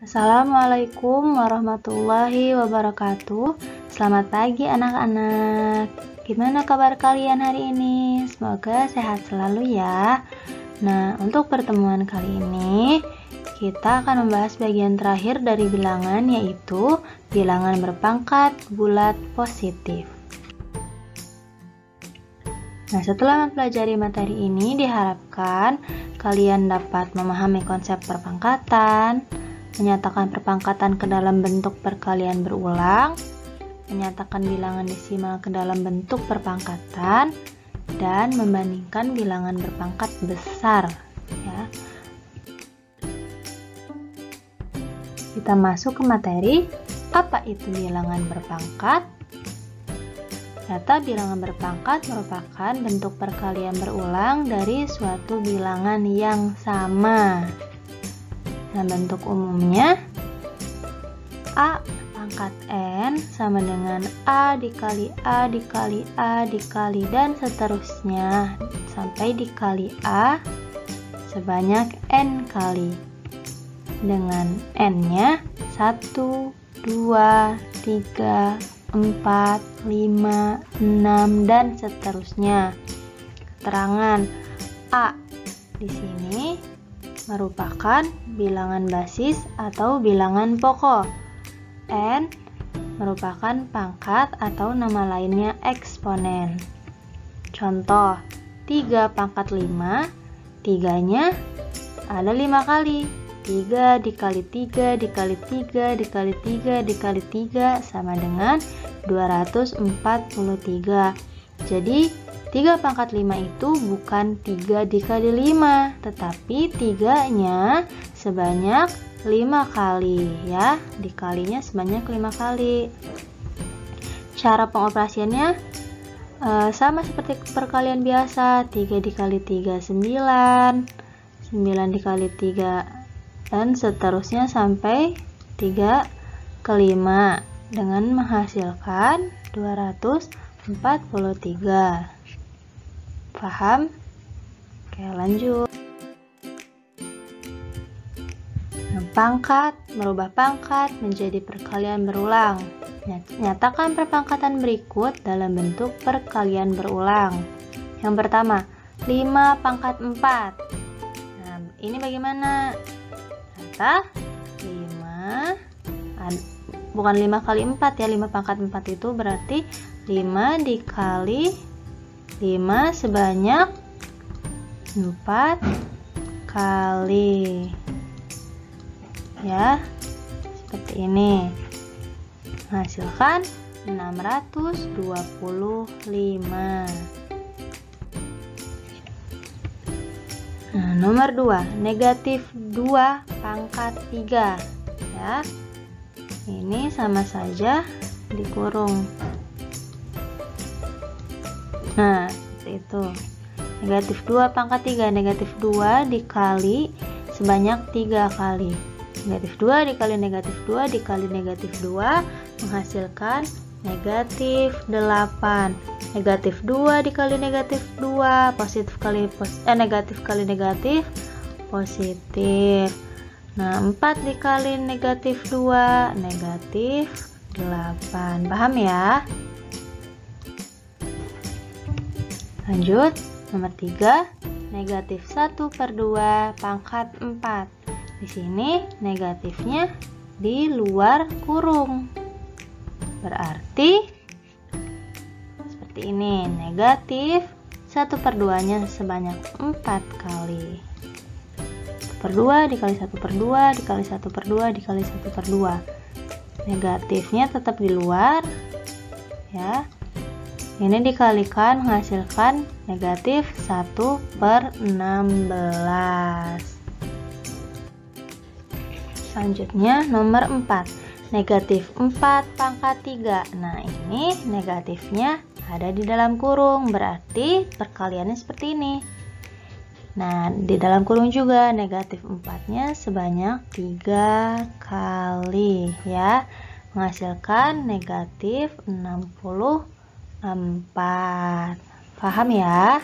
Assalamualaikum warahmatullahi wabarakatuh. Selamat pagi anak-anak. Gimana kabar kalian hari ini? Semoga sehat selalu ya. Nah, untuk pertemuan kali ini kita akan membahas bagian terakhir dari bilangan, yaitu bilangan berpangkat bulat positif. Nah, setelah mempelajari materi ini, diharapkan kalian dapat memahami konsep perpangkatan, menyatakan perpangkatan ke dalam bentuk perkalian berulang, menyatakan bilangan desimal ke dalam bentuk perpangkatan, dan membandingkan bilangan berpangkat besar. Ya. Kita masuk ke materi. Apa itu bilangan berpangkat? Ternyata bilangan berpangkat merupakan bentuk perkalian berulang dari suatu bilangan yang sama. Nah, bentuk umumnya A pangkat N sama dengan A dikali A dikali A dikali dan seterusnya sampai dikali A sebanyak N kali, dengan N-nya 1, 2, 3, 4, 5, 6 dan seterusnya. Keterangan A di sini merupakan bilangan basis atau bilangan pokok. N merupakan pangkat atau nama lainnya eksponen. Contoh, 3 pangkat 5, 3-nya ada 5 kali. 3 dikali 3 dikali 3 dikali 3 dikali 3 sama dengan 243. Jadi 3 pangkat 5 itu bukan 3 dikali 5, tetapi 3-nya sebanyak 5 kali ya, dikalinya sebanyak 5 kali. Cara pengoperasiannya sama seperti perkalian biasa. 3 dikali 3 9, 9 dikali 3 dan seterusnya sampai 3 ke 5 dengan menghasilkan 243. Paham? Oke, lanjut. Pangkat, merubah pangkat menjadi perkalian berulang. Nyatakan perpangkatan berikut dalam bentuk perkalian berulang. Yang pertama, 5 pangkat 4. Nah, ini bagaimana? Ternyata 5, bukan 5 kali 4 ya, 5 pangkat 4 itu berarti 5 dikali 5 sebanyak 4 kali ya, seperti ini, menghasilkan 625. Nah, nomor 2, negatif 2 pangkat 3 ya, ini sama saja dikurung. Nah, seperti itu. Negatif 2 pangkat 3, negatif 2 dikali sebanyak 3 kali. Negatif 2 dikali negatif 2 dikali negatif 2 menghasilkan negatif 8. Negatif 2 dikali negatif 2, positif kali negatif kali negatif, positif. Nah, 4 dikali negatif 2, negatif 8. Paham ya? Lanjut, nomor 3, negatif 1/2 pangkat 4. Di sini negatifnya di luar kurung. Berarti seperti ini, negatif 1/2-nya sebanyak 4 kali. 1/2 dikali 1/2 dikali 1/2 dikali 1/2. Negatifnya tetap di luar ya. Ini dikalikan menghasilkan negatif 1/16. Selanjutnya nomor 4, negatif 4 pangkat 3. Nah, ini negatifnya ada di dalam kurung, berarti perkaliannya seperti ini. Nah, di dalam kurung juga negatif 4-nya sebanyak 3 kali ya, menghasilkan negatif 64. Paham ya?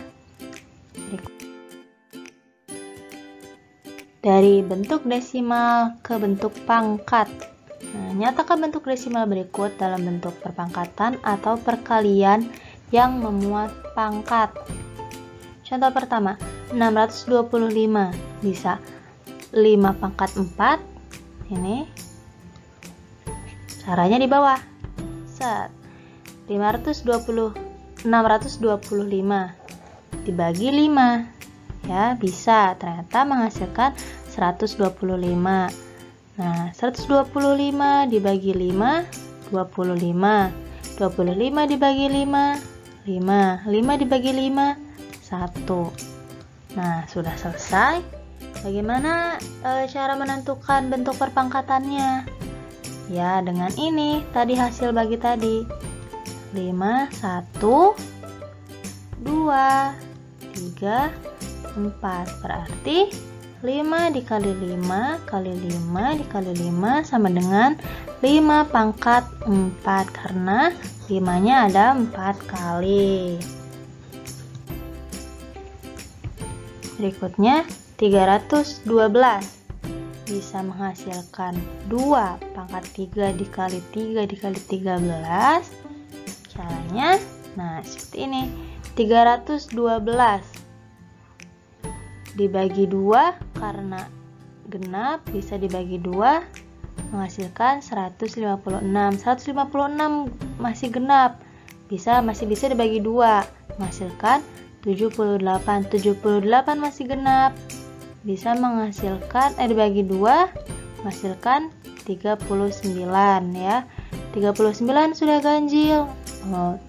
dari bentuk desimal ke bentuk pangkat. Nah, nyatakan bentuk desimal berikut dalam bentuk perpangkatan atau perkalian yang memuat pangkat. Contoh pertama, 625 bisa 5 pangkat 4. Ini caranya di bawah. Set. 625 dibagi 5. Ya, bisa. Ternyata menghasilkan 125. Nah, 125 dibagi 5, 25. 25 dibagi 5, 5. 5 dibagi 5, 1. Nah, sudah selesai. Bagaimana cara menentukan bentuk perpangkatannya? Ya, dengan ini. Tadi hasil bagi tadi. 5, 1, 2, 3, 4. Berarti 5 dikali 5 kali 5 dikali 5 sama dengan 5 pangkat 4 karena 5-nya ada 4 kali. Berikutnya 312 bisa menghasilkan 2 pangkat 3 dikali 3 dikali 13. Caranya, nah seperti ini. 312 dibagi 2 karena genap bisa dibagi 2 menghasilkan 156. 156 masih genap masih bisa dibagi 2 menghasilkan 78. 78 masih genap bisa menghasilkan dibagi 2 menghasilkan 39 ya. 39 sudah ganjil.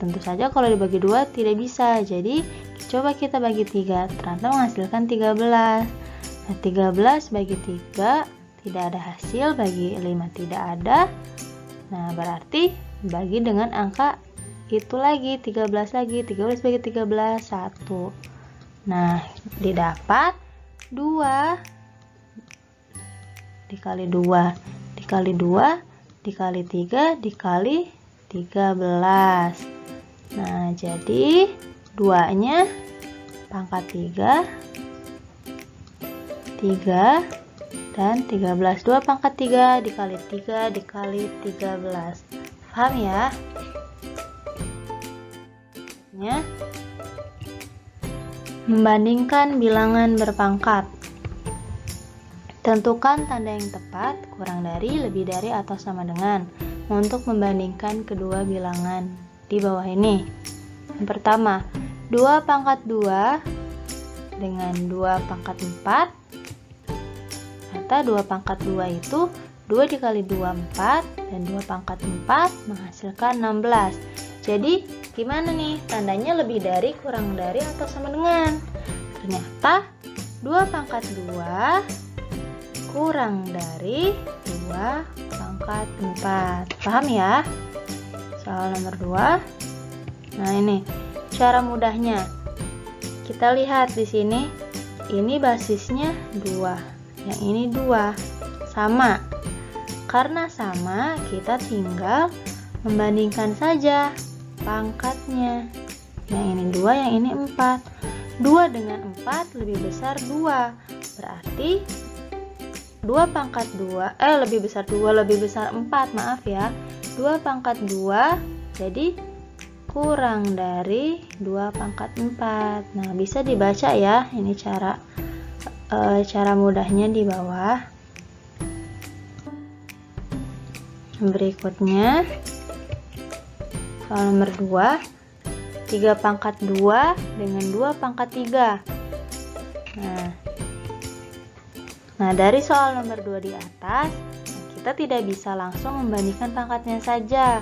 Tentu saja kalau dibagi 2 tidak bisa. Jadi coba kita bagi 3, ternyata menghasilkan 13. Nah, 13 bagi 3 tidak ada hasil, bagi 5 tidak ada. Nah, berarti bagi dengan angka itu lagi, 13 lagi. 13 bagi 13, 1. Nah, didapat 2 dikali 2 dikali 2 dikali 3 dikali 13. Nah, jadi 2-nya pangkat 3 dan 13. 2 pangkat 3 dikali 3 dikali 13. Paham ya? Membandingkan bilangan berpangkat. Tentukan tanda yang tepat, kurang dari, lebih dari, atau sama dengan untuk membandingkan kedua bilangan di bawah ini. Yang pertama, 2 pangkat 2 dengan 2 pangkat 4. Ternyata 2 pangkat 2 itu 2 dikali 2, 4. Dan 2 pangkat 4 menghasilkan 16. Jadi, gimana nih? Tandanya lebih dari, kurang dari, atau sama dengan? Ternyata 2 pangkat 2 kurang dari 2 pangkat 4. Paham ya? Soal nomor 2. Nah, ini cara mudahnya. Kita lihat di sini. Ini basisnya 2. Yang ini 2. Sama. Karena sama, kita tinggal membandingkan saja pangkatnya. Yang ini 2, yang ini 4. 2 dengan 4 lebih besar 2. Berarti 2 pangkat 2 lebih besar 2, lebih besar 4, maaf ya. 2 pangkat 2 jadi kurang dari 2 pangkat 4. Nah, bisa dibaca ya. Ini cara mudahnya di bawah. Berikutnya soal nomor 2. 3 pangkat 2 dengan 2 pangkat 3. Nah, dari soal nomor 2 di atas, kita tidak bisa langsung membandingkan pangkatnya saja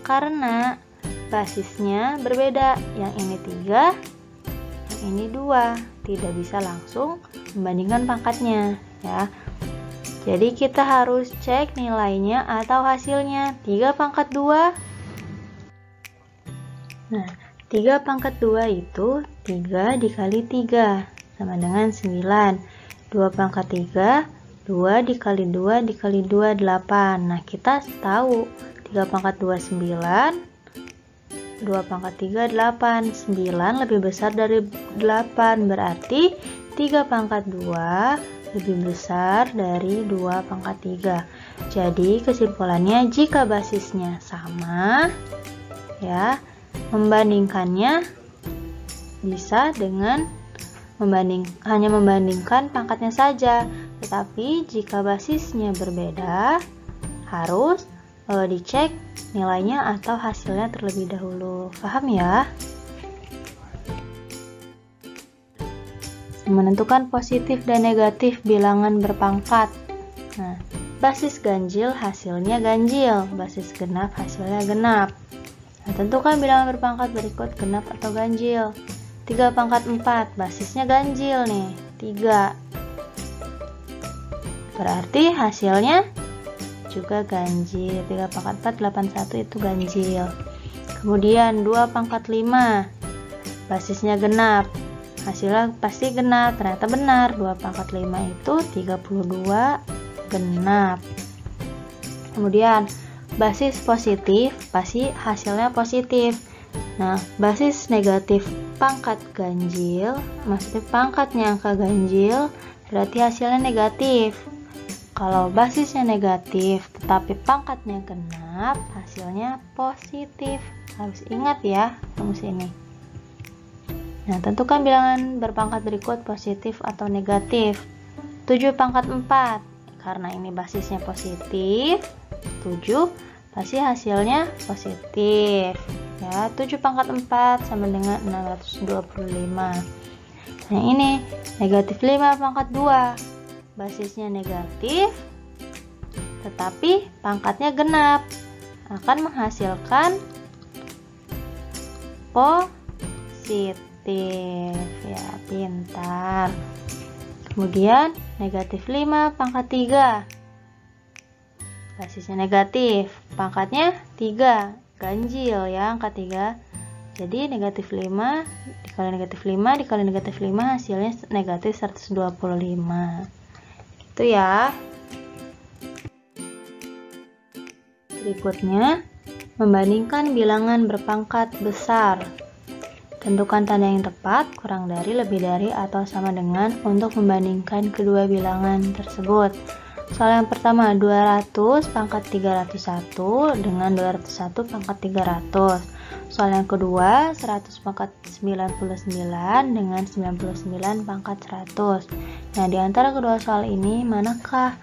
karena basisnya berbeda. Yang ini 3, yang ini 2. Tidak bisa langsung membandingkan pangkatnya ya. Jadi kita harus cek nilainya atau hasilnya. 3 pangkat 2. Nah, 3 pangkat 2 itu 3 dikali 3 sama dengan 9. 2 pangkat 3, 2 dikali 2 dikali 2, 8. Nah, kita tahu 3 pangkat 2, 9. 2 pangkat 3, 8. 9 lebih besar dari 8. Berarti 3 pangkat 2 lebih besar dari 2 pangkat 3. Jadi kesimpulannya jika basisnya sama, ya, membandingkannya bisa dengan hanya membandingkan pangkatnya saja. Tetapi jika basisnya berbeda, harus dicek nilainya atau hasilnya terlebih dahulu. Paham ya? Menentukan positif dan negatif bilangan berpangkat. Nah, basis ganjil hasilnya ganjil, basis genap hasilnya genap. Nah, tentukan bilangan berpangkat berikut genap atau ganjil. 3 pangkat 4, basisnya ganjil nih, 3. Berarti hasilnya juga ganjil. 3 pangkat 4, 81 itu ganjil. Kemudian 2 pangkat 5, basisnya genap, hasilnya pasti genap. Ternyata benar, 2 pangkat 5 itu 32 genap. Kemudian basis positif, pasti hasilnya positif. Nah, basis negatif pangkat ganjil, maksudnya pangkatnya angka ganjil, berarti hasilnya negatif. Kalau basisnya negatif tetapi pangkatnya genap, hasilnya positif. Harus ingat ya rumus ini. Nah, tentukan bilangan berpangkat berikut positif atau negatif. 7 pangkat 4, karena ini basisnya positif, 7 pasti hasilnya positif. Ya, 7 pangkat 4 sama dengan 625. Nah, ini negatif 5 pangkat 2. Basisnya negatif, tetapi pangkatnya genap, akan menghasilkan positif. Ya, pintar. Kemudian negatif 5 pangkat 3. Basisnya negatif, pangkatnya 3, ganjil ya angka 3. Jadi negatif 5 dikali negatif 5 dikali negatif 5 hasilnya negatif 125. Itu ya. Berikutnya, membandingkan bilangan berpangkat besar. Tentukan tanda yang tepat, kurang dari, lebih dari, atau sama dengan untuk membandingkan kedua bilangan tersebut. Soal yang pertama, 200 pangkat 301 dengan 201 pangkat 300. Soal yang kedua, 100 pangkat 99 dengan 99 pangkat 100. Nah, di antara kedua soal ini, manakah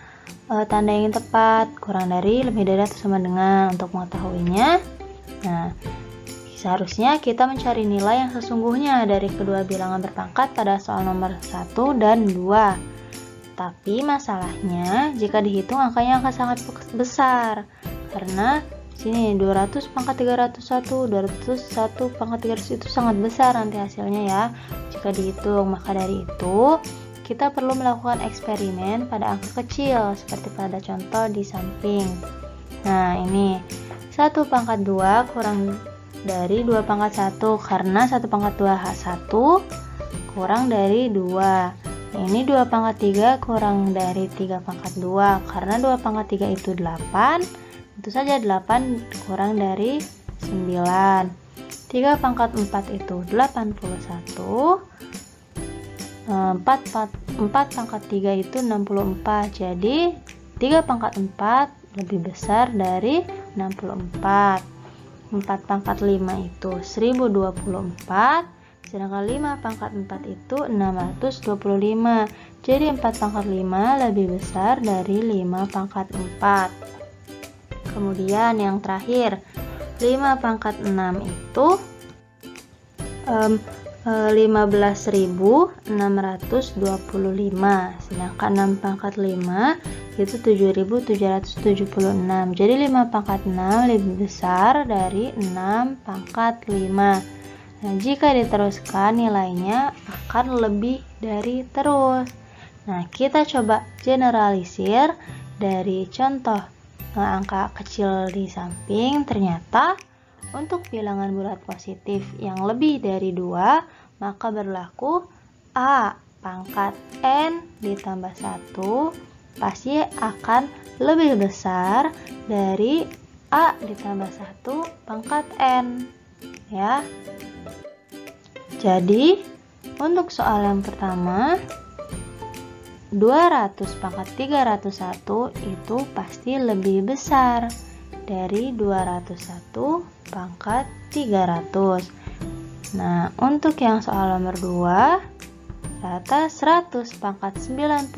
tanda yang tepat? Kurang dari, lebih dari, atau sama dengan? Untuk mengetahuinya, nah, seharusnya kita mencari nilai yang sesungguhnya dari kedua bilangan berpangkat pada soal nomor 1 dan 2. Tapi masalahnya, jika dihitung angkanya akan sangat besar. Karena sini 200 pangkat 301, 201 pangkat 300 itu sangat besar nanti hasilnya ya. Jika dihitung, maka dari itu kita perlu melakukan eksperimen pada angka kecil seperti pada contoh di samping. Nah, ini 1 pangkat 2 kurang dari 2 pangkat 1, karena 1 pangkat 2 H1 kurang dari 2. Nah, ini 2 pangkat 3 kurang dari 3 pangkat 2, karena 2 pangkat 3 itu 8. Tentu saja 8 kurang dari 9. 3 pangkat 4 itu 81. 4 pangkat 3 itu 64. Jadi 3 pangkat 4 lebih besar dari 64. 4 pangkat 5 itu 1024. Sedangkan 5 pangkat 4 itu 625. Jadi 4 pangkat 5 lebih besar dari 5 pangkat 4. Kemudian yang terakhir, 5 pangkat 6 itu 15.625. Sedangkan 6 pangkat 5 itu 7.776. Jadi 5 pangkat 6 lebih besar dari 6 pangkat 5. Nah, jika diteruskan nilainya akan lebih dari terus. Nah, kita coba generalisir dari contoh angka kecil di samping. Ternyata untuk bilangan bulat positif yang lebih dari 2, maka berlaku A pangkat N ditambah 1 pasti akan lebih besar dari A ditambah 1 pangkat N. Ya. Jadi, untuk soal yang pertama, 200 pangkat 301 itu pasti lebih besar dari 201 pangkat 300. Nah, untuk yang soal nomor 2, ternyata 100 pangkat 99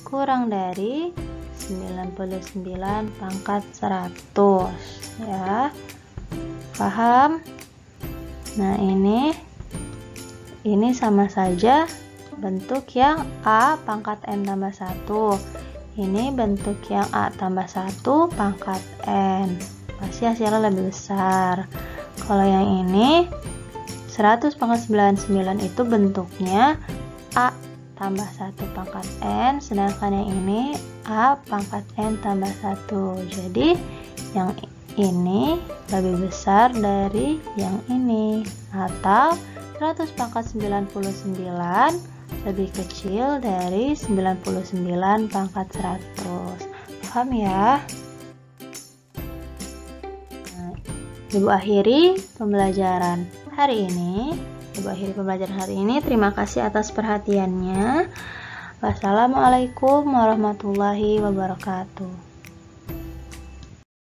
kurang dari 99 pangkat 100 ya. Paham? Nah, ini sama saja bentuk yang A pangkat N tambah 1. Ini bentuk yang A tambah 1 pangkat N. Pasti hasilnya lebih besar. Kalau yang ini 100 pangkat 99 itu bentuknya A tambah 1 pangkat N, sedangkan yang ini A pangkat N tambah 1. Jadi yang ini lebih besar dari yang ini, atau 100 pangkat 99 lebih kecil dari 99 pangkat 100. Paham ya? Nah, Ibu akhiri pembelajaran hari ini. Terima kasih atas perhatiannya. Wassalamualaikum warahmatullahi wabarakatuh.